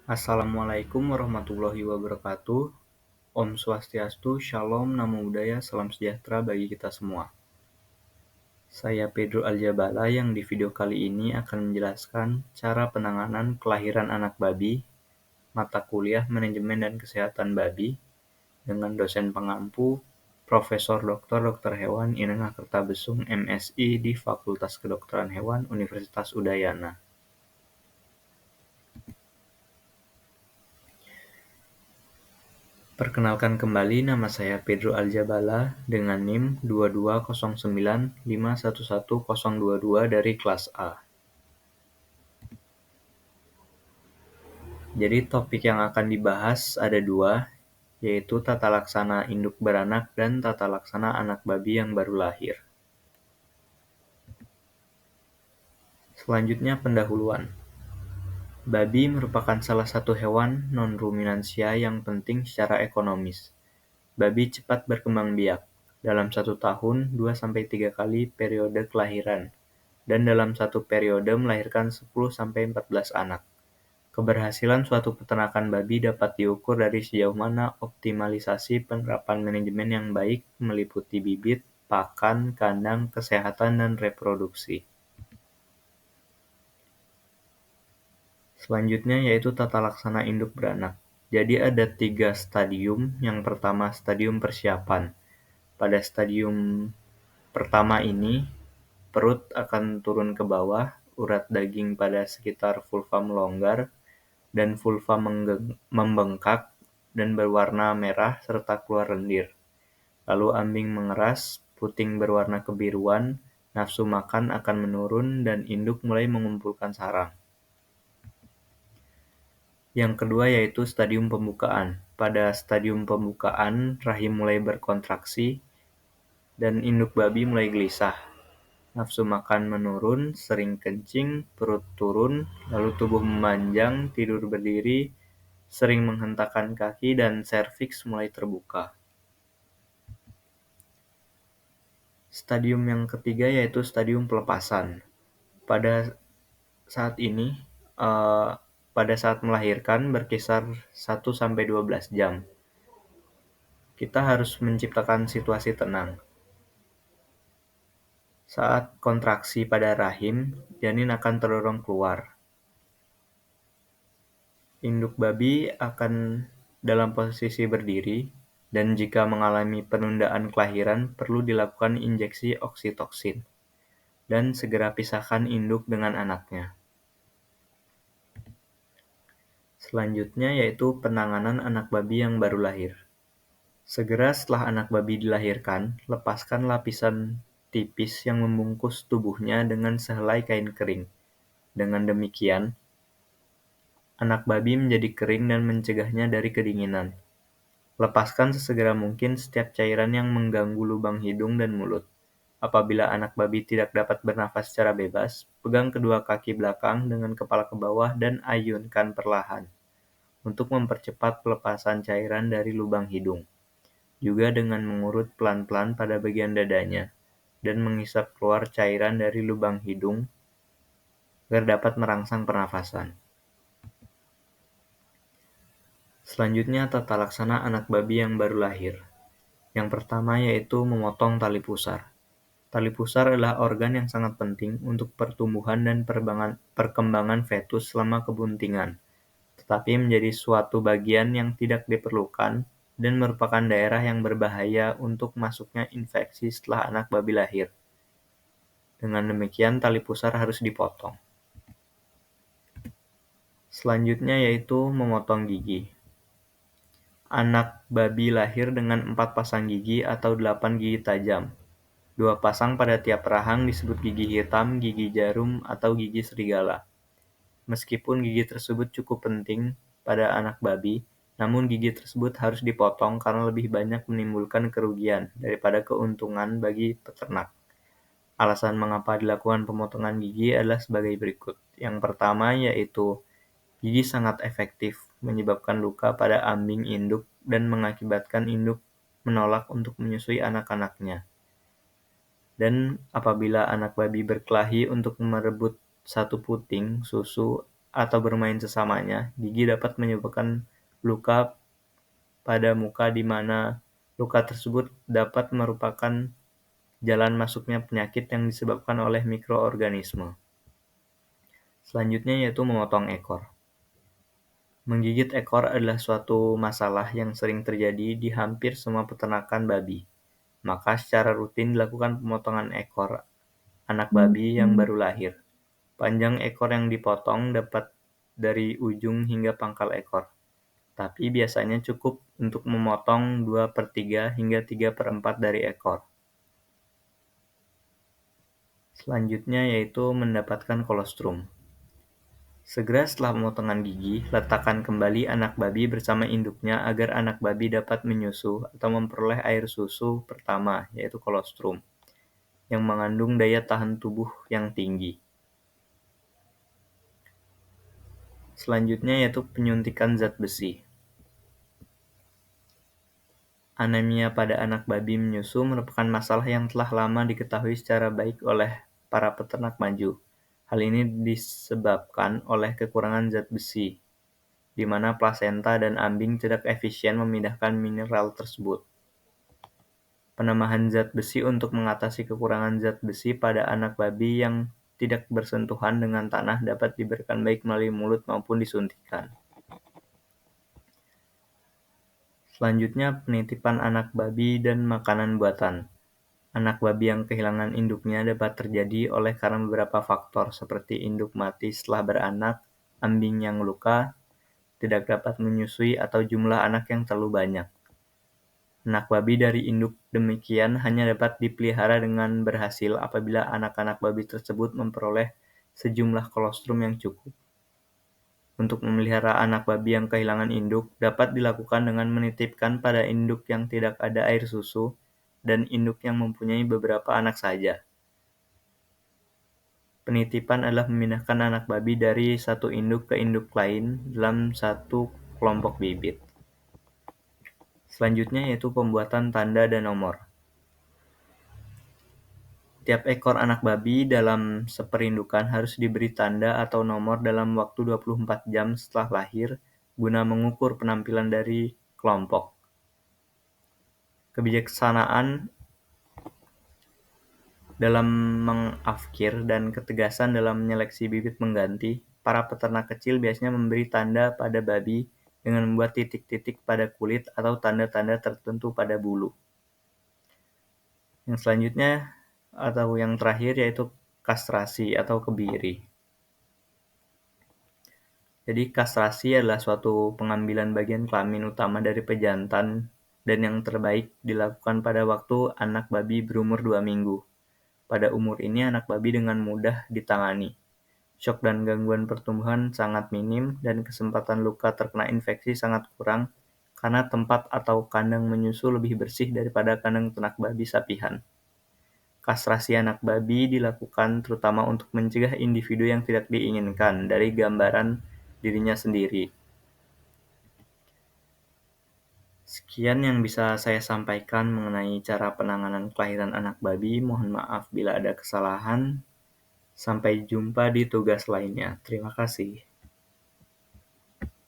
Assalamualaikum warahmatullahi wabarakatuh. Om Swastiastu, Shalom, Namo Buddhaya, Salam sejahtera bagi kita semua. Saya Pedro Aljabala yang di video kali ini akan menjelaskan cara penanganan kelahiran anak babi, mata kuliah Manajemen dan Kesehatan Babi, dengan dosen pengampu, Profesor Dr. Hewan Inengah Kertabesung, MSI di Fakultas Kedokteran Hewan Universitas Udayana. Perkenalkan kembali, nama saya Pedro Aljabala dengan NIM 2209511022 dari kelas A. Jadi topik yang akan dibahas ada dua, yaitu tata laksana induk beranak dan tata laksana anak babi yang baru lahir. Selanjutnya pendahuluan. Babi merupakan salah satu hewan non-ruminansia yang penting secara ekonomis. Babi cepat berkembang biak, dalam 1 tahun 2-3 kali periode kelahiran, dan dalam satu periode melahirkan 10-14 anak. Keberhasilan suatu peternakan babi dapat diukur dari sejauh mana optimalisasi penerapan manajemen yang baik meliputi bibit, pakan, kandang, kesehatan, dan reproduksi. Selanjutnya yaitu tata laksana induk beranak. Jadi ada 3 stadium. Yang pertama stadium persiapan. Pada stadium pertama ini, perut akan turun ke bawah, urat daging pada sekitar vulva melonggar, dan vulva membengkak dan berwarna merah serta keluar lendir. Lalu ambing mengeras, puting berwarna kebiruan, nafsu makan akan menurun, dan induk mulai mengumpulkan sarang. Yang kedua yaitu stadium pembukaan. Pada stadium pembukaan, rahim mulai berkontraksi, dan induk babi mulai gelisah. Nafsu makan menurun, sering kencing, perut turun, lalu tubuh memanjang, tidur berdiri, sering menghentakkan kaki, dan serviks mulai terbuka. Stadium yang ketiga yaitu stadium pelepasan. Pada saat ini, pada saat melahirkan berkisar 1-12 jam. Kita harus menciptakan situasi tenang. Saat kontraksi pada rahim, janin akan terdorong keluar. Induk babi akan dalam posisi berdiri, dan jika mengalami penundaan kelahiran, perlu dilakukan injeksi oksitoksin, dan segera pisahkan induk dengan anaknya. Selanjutnya yaitu penanganan anak babi yang baru lahir. Segera setelah anak babi dilahirkan, lepaskan lapisan tipis yang membungkus tubuhnya dengan sehelai kain kering. Dengan demikian, anak babi menjadi kering dan mencegahnya dari kedinginan. Lepaskan sesegera mungkin setiap cairan yang mengganggu lubang hidung dan mulut. Apabila anak babi tidak dapat bernafas secara bebas, pegang kedua kaki belakang dengan kepala ke bawah dan ayunkan perlahan untuk mempercepat pelepasan cairan dari lubang hidung. Juga dengan mengurut pelan-pelan pada bagian dadanya dan menghisap keluar cairan dari lubang hidung agar dapat merangsang pernafasan. Selanjutnya tata laksana anak babi yang baru lahir. Yang pertama yaitu memotong tali pusar. Tali pusar adalah organ yang sangat penting untuk pertumbuhan dan perkembangan fetus selama kebuntingan, tetapi menjadi suatu bagian yang tidak diperlukan dan merupakan daerah yang berbahaya untuk masuknya infeksi setelah anak babi lahir. Dengan demikian, tali pusar harus dipotong. Selanjutnya yaitu memotong gigi. Anak babi lahir dengan 4 pasang gigi atau 8 gigi tajam. 2 pasang pada tiap rahang disebut gigi hitam, gigi jarum, atau gigi serigala. Meskipun gigi tersebut cukup penting pada anak babi, namun gigi tersebut harus dipotong karena lebih banyak menimbulkan kerugian daripada keuntungan bagi peternak. Alasan mengapa dilakukan pemotongan gigi adalah sebagai berikut. Yang pertama yaitu gigi sangat efektif menyebabkan luka pada ambing induk dan mengakibatkan induk menolak untuk menyusui anak-anaknya. Dan apabila anak babi berkelahi untuk merebut satu puting susu atau bermain sesamanya, gigi dapat menyebabkan luka pada muka di mana luka tersebut dapat merupakan jalan masuknya penyakit yang disebabkan oleh mikroorganisme. Selanjutnya yaitu memotong ekor. Menggigit ekor adalah suatu masalah yang sering terjadi di hampir semua peternakan babi. Maka secara rutin dilakukan pemotongan ekor anak babi yang baru lahir. Panjang ekor yang dipotong dapat dari ujung hingga pangkal ekor. Tapi biasanya cukup untuk memotong 2/3 hingga 3/4 dari ekor. Selanjutnya yaitu mendapatkan kolostrum. Segera setelah pemotongan gigi, letakkan kembali anak babi bersama induknya agar anak babi dapat menyusu atau memperoleh air susu pertama, yaitu kolostrum, yang mengandung daya tahan tubuh yang tinggi. Selanjutnya yaitu penyuntikan zat besi. Anemia pada anak babi menyusu merupakan masalah yang telah lama diketahui secara baik oleh para peternak maju. Hal ini disebabkan oleh kekurangan zat besi, di mana plasenta dan ambing tidak efisien memindahkan mineral tersebut. Penambahan zat besi untuk mengatasi kekurangan zat besi pada anak babi yang tidak bersentuhan dengan tanah dapat diberikan baik melalui mulut maupun disuntikan. Selanjutnya, penitipan anak babi dan makanan buatan. Anak babi yang kehilangan induknya dapat terjadi oleh karena beberapa faktor seperti induk mati setelah beranak, ambing yang luka, tidak dapat menyusui, atau jumlah anak yang terlalu banyak. Anak babi dari induk demikian hanya dapat dipelihara dengan berhasil apabila anak-anak babi tersebut memperoleh sejumlah kolostrum yang cukup. Untuk memelihara anak babi yang kehilangan induk dapat dilakukan dengan menitipkan pada induk yang tidak ada air susu dan induk yang mempunyai beberapa anak saja. Penitipan adalah memindahkan anak babi dari satu induk ke induk lain dalam satu kelompok bibit. Selanjutnya yaitu pembuatan tanda dan nomor. Tiap ekor anak babi dalam seperindukan harus diberi tanda atau nomor dalam waktu 24 jam setelah lahir guna mengukur penampilan dari kelompok. Kebijaksanaan dalam mengafkir dan ketegasan dalam menyeleksi bibit pengganti, para peternak kecil biasanya memberi tanda pada babi dengan membuat titik-titik pada kulit atau tanda-tanda tertentu pada bulu. Yang selanjutnya atau yang terakhir yaitu kastrasi atau kebiri. Jadi kastrasi adalah suatu pengambilan bagian kelamin utama dari pejantan dan yang terbaik dilakukan pada waktu anak babi berumur 2 minggu. Pada umur ini anak babi dengan mudah ditangani. Shock dan gangguan pertumbuhan sangat minim dan kesempatan luka terkena infeksi sangat kurang karena tempat atau kandang menyusu lebih bersih daripada kandang ternak babi sapihan. Kastrasi anak babi dilakukan terutama untuk mencegah individu yang tidak diinginkan dari gambaran dirinya sendiri. Sekian yang bisa saya sampaikan mengenai cara penanganan kelahiran anak babi. Mohon maaf bila ada kesalahan. Sampai jumpa di tugas lainnya. Terima kasih.